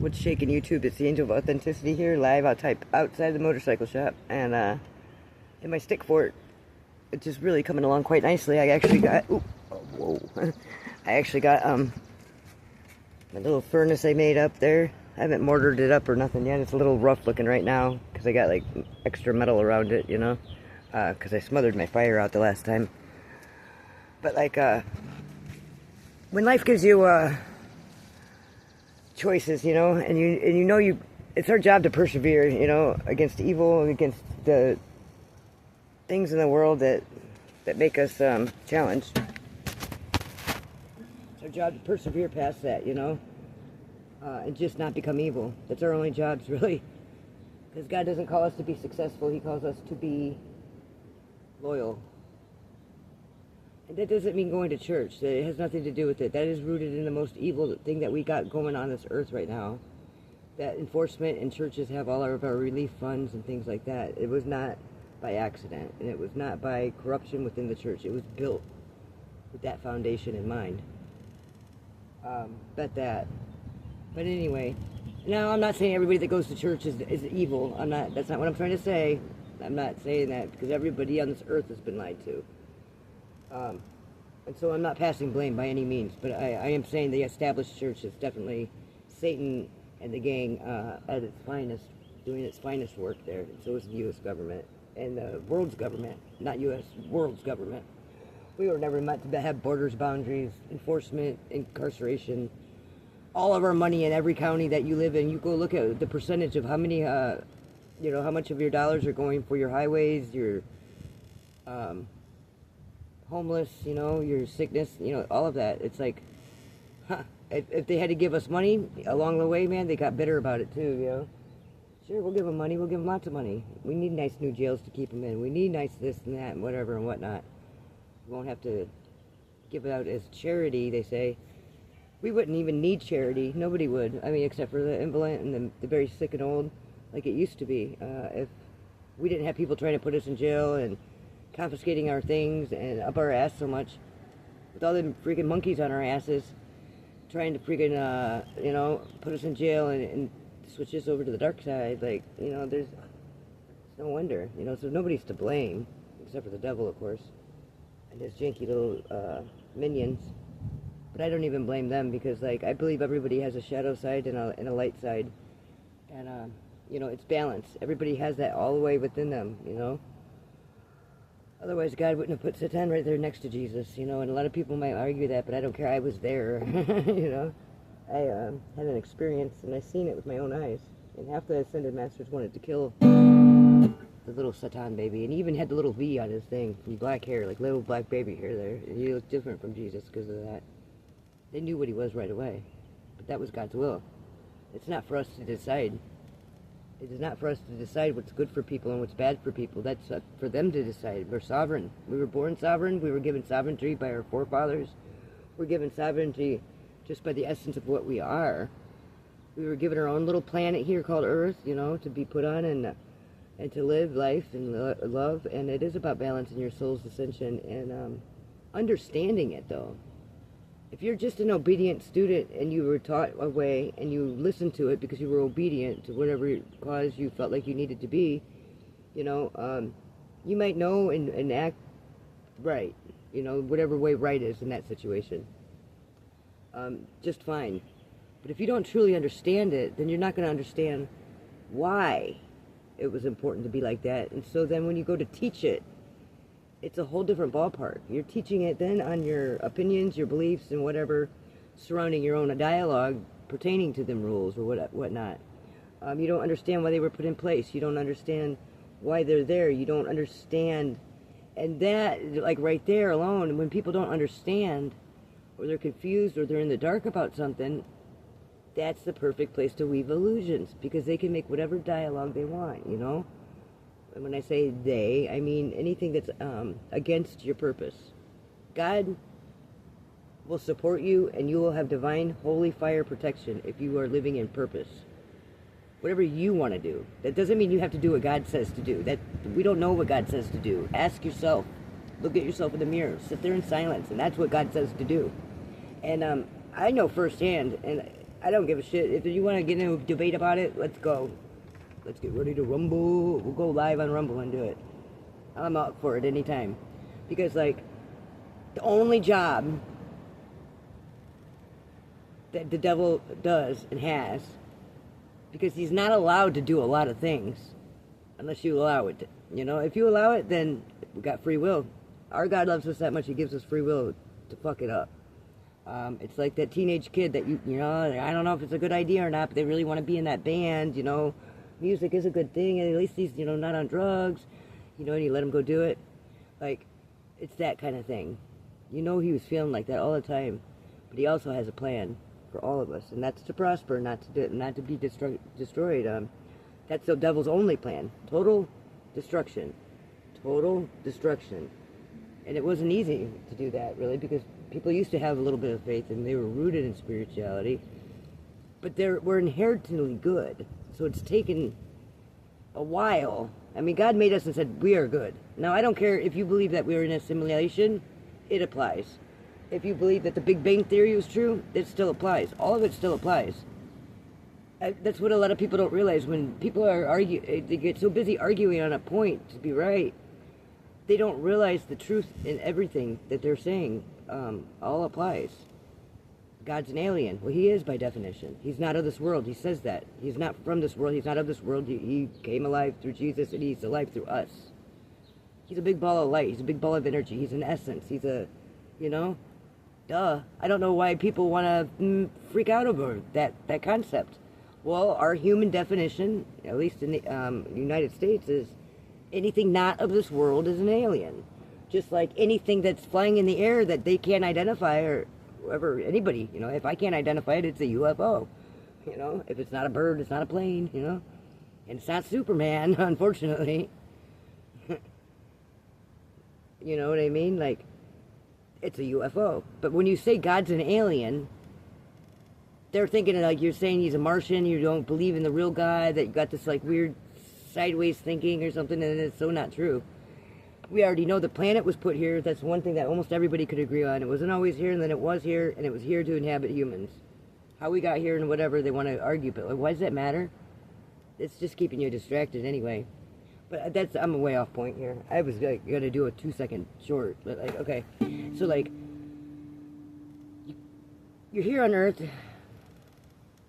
What's shaking YouTube? It's the Angel of Authenticity here, live outside the motorcycle shop, and in my stick fort, it's just really coming along quite nicely. I actually got, I actually got my little furnace I made up there. I haven't mortared it up or nothing yet. It's a little rough looking right now because I got like extra metal around it, you know, because I smothered my fire out the last time. But like, when life gives you choices, you know, and you know it's our job to persevere, you know, against evil, against the things in the world that make us challenged. It's our job to persevere past that, you know, and just not become evil. That's our only jobs, really, because God doesn't call us to be successful. He calls us to be loyal. And that doesn't mean going to church. It has nothing to do with it. That is rooted in the most evil thing that we got going on this earth right now. That enforcement and churches have all of our relief funds and things like that. It was not by accident, and it was not by corruption within the church. It was built with that foundation in mind. Bet that. But anyway, now I'm not saying everybody that goes to church is evil. That's not what I'm trying to say. I'm not saying that, because everybody on this earth has been lied to. And so I'm not passing blame by any means, but I am saying the established church is definitely Satan and the gang at its finest, doing its finest work there. And so is the U.S. government and the world's government, not U.S., world's government. We were never meant to have borders, boundaries, enforcement, incarceration. All of our money in every county that you live in, you go look at the percentage of how many, you know, how much of your dollars are going for your highways, your homeless, you know, your sickness, you know, all of that. It's like, if they had to give us money along the way, man, they got bitter about it too, you know. Sure, we'll give them money. We'll give them lots of money. We need nice new jails to keep them in. We need nice this and that and whatever and whatnot. We won't have to give it out as charity, they say. We wouldn't even need charity. Nobody would. I mean, except for the invalid and the very sick and old, like it used to be. If we didn't have people trying to put us in jail and confiscating our things and up our ass so much, with all them freaking monkeys on our asses, trying to freaking, you know, put us in jail and switch us over to the dark side, like, you know, there's no wonder, you know, so nobody's to blame, except for the devil, of course, and his janky little minions. But I don't even blame them, because, like, I believe everybody has a shadow side and a light side, and, you know, it's balance. Everybody has that all the way within them, you know. Otherwise, God wouldn't have put Satan right there next to Jesus, you know, and a lot of people might argue that, but I don't care. I was there, you know. I had an experience, and I seen it with my own eyes. And half the Ascended Masters wanted to kill the little Satan baby, and he even had the little V on his thing, from black hair, like little black baby hair there. And he looked different from Jesus because of that. They knew what he was right away, but that was God's will. It's not for us to decide. It is not for us to decide what's good for people and what's bad for people. That's for them to decide. We're sovereign. We were born sovereign. We were given sovereignty by our forefathers. We're given sovereignty just by the essence of what we are. We were given our own little planet here called Earth, you know, to be put on and to live life and love. And it is about balancing your soul's ascension and understanding it, though. If you're just an obedient student and you were taught a way and you listened to it because you were obedient to whatever cause you felt like you needed to be, you know, you might know and act right, you know, whatever way right is in that situation. Just fine. But if you don't truly understand it, then you're not going to understand why it was important to be like that. And so then when you go to teach it, it's a whole different ballpark. You're teaching it then on your opinions, your beliefs, and whatever surrounding your own dialogue pertaining to them rules or whatnot. You don't understand why they were put in place. You don't understand why they're there. You don't understand. And that, like right there alone, when people don't understand, or they're confused, or they're in the dark about something, that's the perfect place to weave illusions, because they can make whatever dialogue they want, you know? And when I say they, I mean anything that's against your purpose. God will support you, and you will have divine holy fire protection if you are living in purpose. Whatever you want to do. That doesn't mean you have to do what God says to do. That we don't know what God says to do. Ask yourself. Look at yourself in the mirror. Sit there in silence, and that's what God says to do. And I know firsthand, and I don't give a shit. If you want to get into a debate about it, let's go. Let's get ready to rumble. We'll go live on Rumble and do it. I'm up for it anytime. Because, like, the only job that the devil does and has, because he's not allowed to do a lot of things unless you allow it. You know, if you allow it, then we got free will. Our God loves us that much, he gives us free will to fuck it up. It's like that teenage kid that you know, I don't know if it's a good idea or not, but they really want to be in that band, you know. Music is a good thing, and at least he's, you know, not on drugs, you know, and you let him go do it. Like, it's that kind of thing. You know, he was feeling like that all the time, but he also has a plan for all of us, and that's to prosper, not to be destroyed. That's the devil's only plan: total destruction, total destruction. And it wasn't easy to do that, really, because people used to have a little bit of faith, and they were rooted in spirituality, but we're inherently good. So it's taken a while. I mean, God made us and said, we are good. Now, I don't care if you believe that we're in a simulation, it applies. If you believe that the Big Bang Theory was true, it still applies. All of it still applies. That's what a lot of people don't realize. When people they get so busy arguing on a point to be right, they don't realize the truth in everything that they're saying all applies. God's an alien. Well, he is by definition. He's not of this world. He says that. He's not from this world. He's not of this world. He came alive through Jesus, and he's alive through us. He's a big ball of light. He's a big ball of energy. He's an essence. He's a, you know, duh. I don't know why people want to freak out over that concept. Well, our human definition, at least in the United States, is anything not of this world is an alien. Just like anything that's flying in the air that they can't identify, or whoever, anybody, you know, if I can't identify it, it's a UFO. You know, if it's not a bird, it's not a plane, you know. And it's not Superman, unfortunately. You know what I mean? Like, it's a UFO. But when you say God's an alien, they're thinking like you're saying he's a Martian, you don't believe in the real God, that you got this like weird sideways thinking or something, and it's so not true. We already know the planet was put here. That's one thing that almost everybody could agree on. It wasn't always here, and then it was here, and it was here to inhabit humans. How we got here and whatever they want to argue, but like, why does that matter? It's just keeping you distracted anyway. But I'm way off point here. I was like, gonna do a 2-second short, but like, okay. So like, you're here on Earth.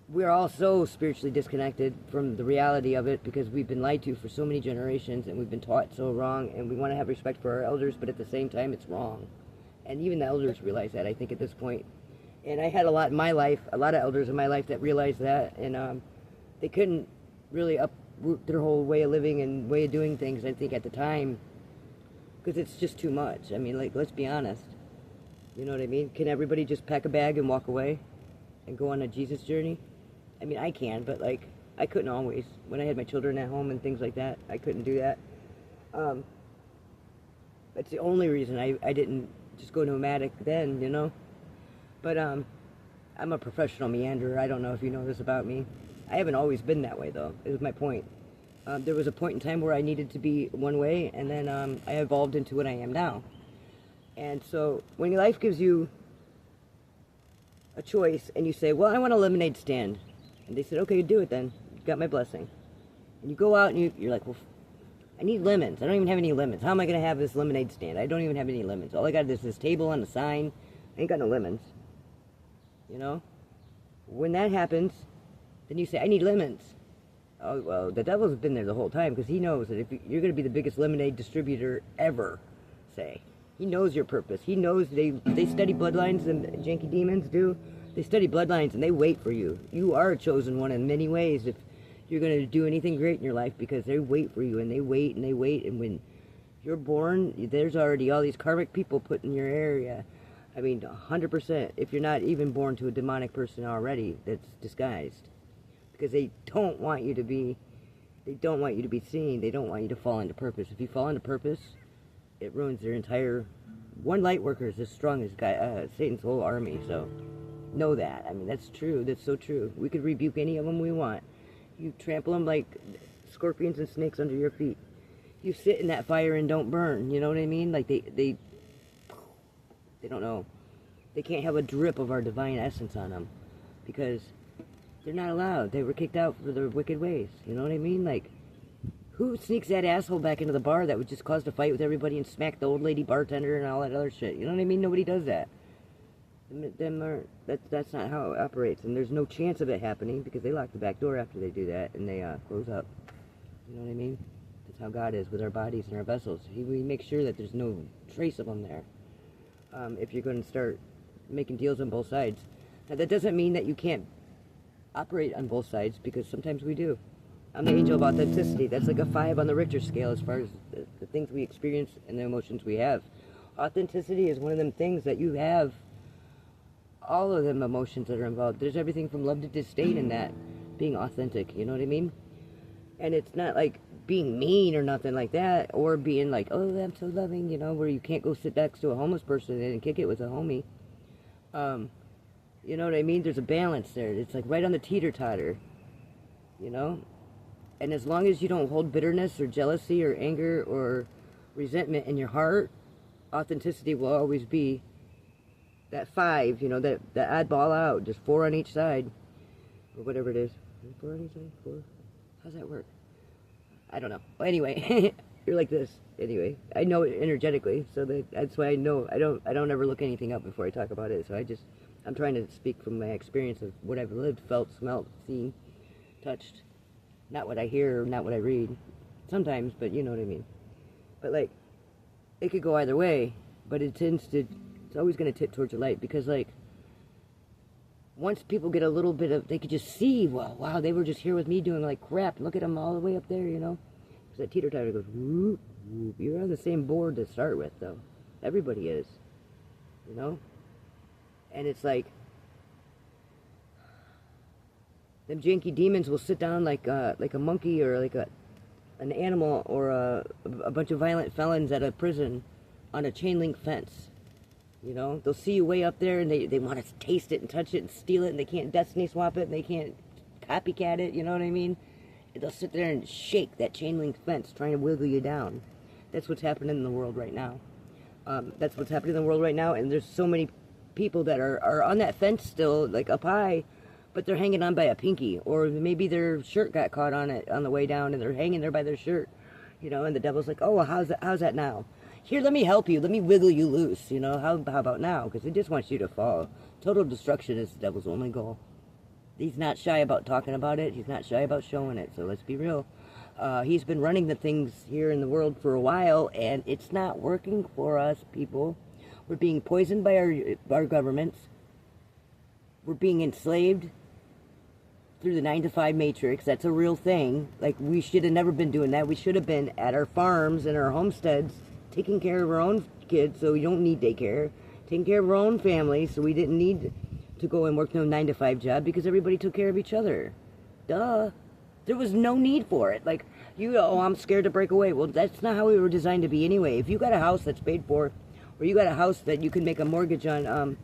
We're all so spiritually disconnected from the reality of it because we've been lied to for so many generations, and we've been taught so wrong, and we want to have respect for our elders, but at the same time it's wrong. And even the elders realize that, I think, at this point. And I had a lot in my life, a lot of elders in my life that realized that, and they couldn't really uproot their whole way of living and way of doing things, I think, at the time, because it's just too much. I mean, like, let's be honest. You know what I mean? Can everybody just pack a bag and walk away and go on a Jesus journey? I mean, I can, but, like, I couldn't always. When I had my children at home and things like that, I couldn't do that. That's the only reason I didn't just go nomadic then, you know? But, I'm a professional meanderer. I don't know if you know this about me. I haven't always been that way, though. It was my point. There was a point in time where I needed to be one way, and then I evolved into what I am now. And so, when your life gives you a choice, and you say, well, I want a lemonade stand. And they said, okay, do it then. You got my blessing. And you go out and you're like, well, I need lemons. I don't even have any lemons. How am I going to have this lemonade stand? I don't even have any lemons. All I got is this table and a sign. I ain't got no lemons. You know? When that happens, then you say, I need lemons. Oh, well, the devil's been there the whole time because he knows that if you're going to be the biggest lemonade distributor ever, say. He knows your purpose. He knows they study bloodlines, and janky demons do. They study bloodlines, and they wait for you. You are a chosen one in many ways if you're going to do anything great in your life, because they wait for you, and they wait, and they wait. And when you're born, there's already all these karmic people put in your area. I mean, 100%. If you're not even born to a demonic person already that's disguised. Because they don't want you to be seen. They don't want you to fall into purpose. If you fall into purpose, it ruins their entire... One light worker is as strong as Satan's whole army, so... Know that. I mean, that's true. That's so true. We could rebuke any of them we want. You trample them like scorpions and snakes under your feet. You sit in that fire and don't burn. You know what I mean? Like they don't know. They can't have a drip of our divine essence on them, because They're not allowed. They were kicked out for their wicked ways. You know what I mean? Like, who sneaks that asshole back into the bar that would just cause a fight with everybody and smack the old lady bartender and all that other shit? You know what I mean? Nobody does that. That's not how it operates, and there's no chance of it happening because they lock the back door after they do that and they close up. You know what I mean? That's how God is with our bodies and our vessels. We make sure that there's no trace of them there. If you're going to start making deals on both sides. Now, that doesn't mean that you can't operate on both sides, because sometimes we do. I'm the angel of authenticity. That's like a 5 on the Richter scale as far as the things we experience and the emotions we have. Authenticity is one of them things that you have all of them emotions that are involved. There's everything from love to disdain in that, being authentic, you know what I mean? And it's not like being mean or nothing like that, or being like, oh, I'm so loving, you know, where you can't go sit next to a homeless person and kick it with a homie. You know what I mean? There's a balance there. It's like right on the teeter-totter, you know? And as long as you don't hold bitterness or jealousy or anger or resentment in your heart, authenticity will always be that 5, you know, that oddball out, just 4 on each side, or whatever it is. 4 on each side? 4? How's that work? I don't know. Well, anyway, you're like this. Anyway, I know it energetically, so that's why I know. I don't ever look anything up before I talk about it. So I'm trying to speak from my experience of what I've lived, felt, smelt, seen, touched. Not what I hear, not what I read. Sometimes, but you know what I mean. But like, it could go either way, but it's always going to tip towards the light, because like, once people get a little bit of, they could just see, wow, they were just here with me doing like crap. Look at them all the way up there, you know? Because that teeter-totter goes, whoop, whoop. You're on the same board to start with, though. Everybody is, you know? And it's like, them janky demons will sit down like a monkey, or like an animal, or a bunch of violent felons at a prison on a chain link fence. You know, they'll see you way up there, and they want to taste it and touch it and steal it, and they can't destiny swap it, and they can't copycat it, you know what I mean? And they'll sit there and shake that chain link fence, trying to wiggle you down. That's what's happening in the world right now. That's what's happening in the world right now, and there's so many people that are on that fence still, like up high, but they're hanging on by a pinky, or maybe their shirt got caught on it on the way down, and they're hanging there by their shirt, you know, and the devil's like, oh, well, how's that now? Here, let me help you. Let me wiggle you loose, you know. How about now? Because he just wants you to fall. Total destruction is the devil's only goal. He's not shy about talking about it. He's not shy about showing it. So let's be real. He's been running the things here in the world for a while, and it's not working for us, people. We're being poisoned by our governments. We're being enslaved through the 9-to-5 matrix. That's a real thing. Like, we should have never been doing that. We should have been at our farms and our homesteads, taking care of our own kids so we don't need daycare, taking care of our own families so we didn't need to go and work no 9-to-5 job, because everybody took care of each other. Duh. There was no need for it. Like, I'm scared to break away. Well, that's not how we were designed to be anyway. If you got a house that's paid for, or you got a house that you can make a mortgage on,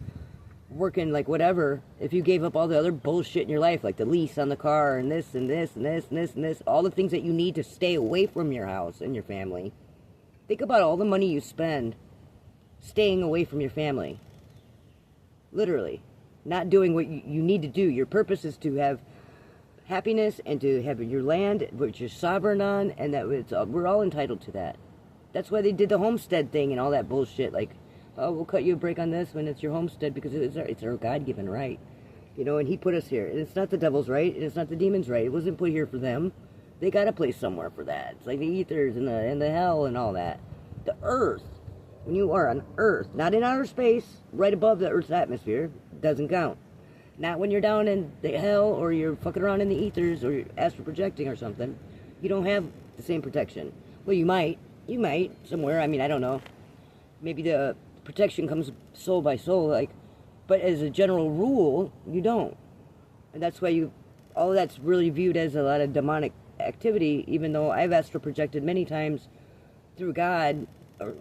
working like whatever, if you gave up all the other bullshit in your life, like the lease on the car and this and this and this and this and this, all the things that you need to stay away from your house and your family. Think about all the money you spend staying away from your family. Literally. Not doing what you need to do. Your purpose is to have happiness and to have your land, which you're sovereign on, and that we're all entitled to that. That's why they did the homestead thing and all that bullshit. Like, oh, we'll cut you a break on this when it's your homestead, because it's our God-given right. You know, and he put us here. And it's not the devil's right, and it's not the demon's right. It wasn't put here for them. They got a place somewhere for that. It's like the ethers and the hell and all that. The earth, when you are on earth, not in outer space, right above the earth's atmosphere, doesn't count. Not when you're down in the hell, or you're fucking around in the ethers, or you're astral projecting or something. You don't have the same protection. Well, you might somewhere. I mean, I don't know. Maybe the protection comes soul by soul, like, but as a general rule, you don't. And that's why all of that's really viewed as a lot of demonic activity, even though I've astral projected many times through God, or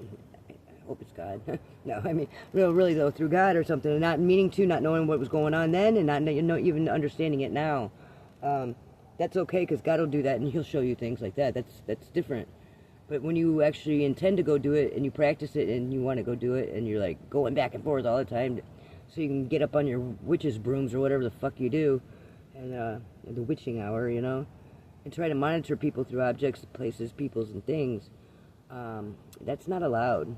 I hope it's God. No, I mean, really though, through God or something, and not meaning to, not knowing what was going on then, and not even understanding it now. That's okay, because God will do that, and he'll show you things like that. That's different. But when you actually intend to go do it, and you practice it, and you want to go do it, and you're like going back and forth all the time, so you can get up on your witch's brooms or whatever the fuck you do, and the witching hour, you know, and try to monitor people through objects, places, peoples, and things. That's not allowed.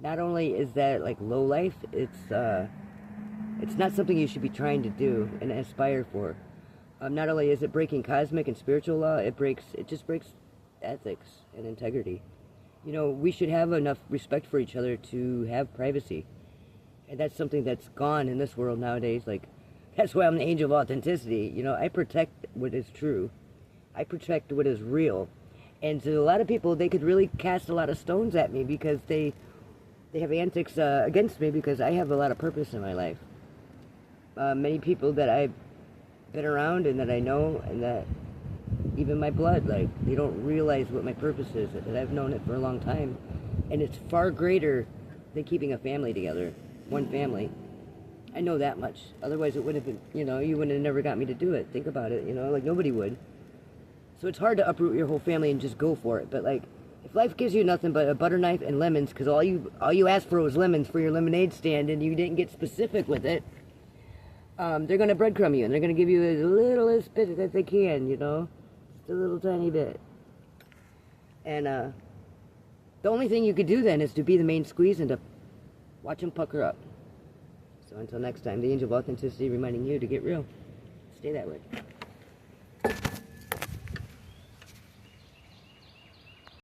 Not only is that like low life, it's not something you should be trying to do and aspire for. Not only is it breaking cosmic and spiritual law, it just breaks ethics and integrity. You know, we should have enough respect for each other to have privacy. And that's something that's gone in this world nowadays. Like, that's why I'm the angel of authenticity. You know, I protect what is true. I protect what is real. And to a lot of people, they could really cast a lot of stones at me because they have antics against me because I have a lot of purpose in my life. Many people that I've been around and that I know and that even my blood, like, they don't realize what my purpose is, that I've known it for a long time. And it's far greater than keeping a family together, one family. I know that much. Otherwise it would have been, you know, you wouldn't have never got me to do it. Think about it, you know, like nobody would. So it's hard to uproot your whole family and just go for it. But like, if life gives you nothing but a butter knife and lemons, because all you asked for was lemons for your lemonade stand and you didn't get specific with it, they're going to breadcrumb you and they're going to give you as little as bit as they can, you know, just a little tiny bit. And the only thing you could do then is to be the main squeeze and to watch them pucker up. So until next time, the Angel of Authenticity reminding you to get real. Stay that way.